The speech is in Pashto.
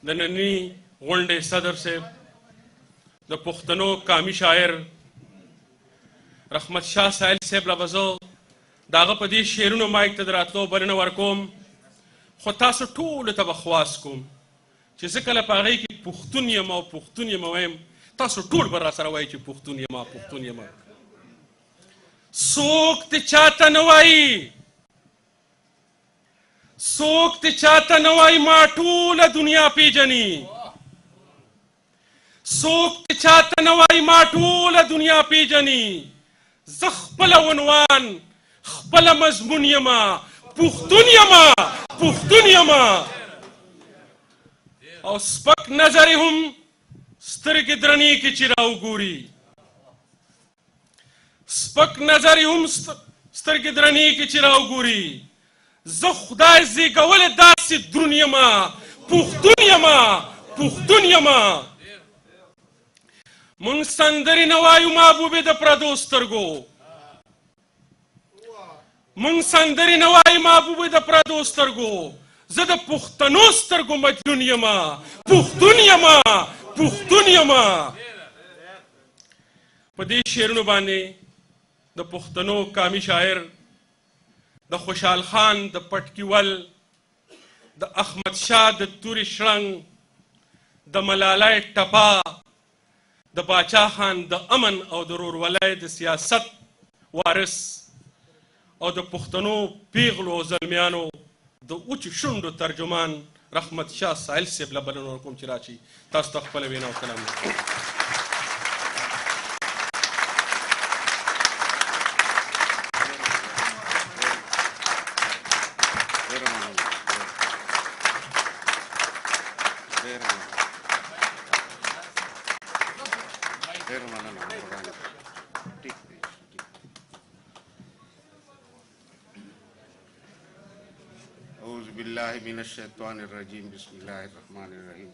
د ننني غونډې صدر صاحب، د پښتنو قامي شاعر رحمت شاه سایل صاحب له به زه د هغه په دې شعرونو مایک ته د راتلو بلنه ورکوم، خو تاسو ټولو ته به خواست کوم چې زه کله په هغې کې پښتون یم او پښتون یم وایم، تاسو ټول به راسره وایي چې پښتون یم پښتون یم. څوک دې چاته نه وایي، څوک دې چاته نه وایي ما ټوله دنیا پیژني، څوک دې چاته نه وایي ما ټوله دنیا پیژني. زه خپله عنوان خپله مضمون یمه، پښتون یمه پښتون یمه. او سپک نظر هم سترګې درنې کې چې راوګوري، سپک نظر هم سترګې درنې کې چې راوګوري. زه خدای زیږولی داسې دروند یمه، پښتون یمه پښتون یمه. مونږ سندرې نه وایو محبوبې د پردو سترګو، مونږ سندرې نه وایو محبوبې د پردو سترګو. زه د پښتنو سترګو مجنون یمه، پښتون یمه پښتون یمه. په دې شعرونو باندې د پښتنو قامي شاعر د خوشحال خان د پټکیول، د احمد شاه د تورې شړنګ، د ملالۍ ټپه، د باچا خان د امن او د ورورولۍ د سیاست وارث او د پښتنو پیغلو او زلمیانو د اوچو شونډو ترجمان رحمت شاه سایل صاحب له بلنه ورکوم چې راشي تاسو ته خپله وینا او کلام وکړي. أعوذ بالله من الشيطان الرجيم بسم الله الرحمن الرحيم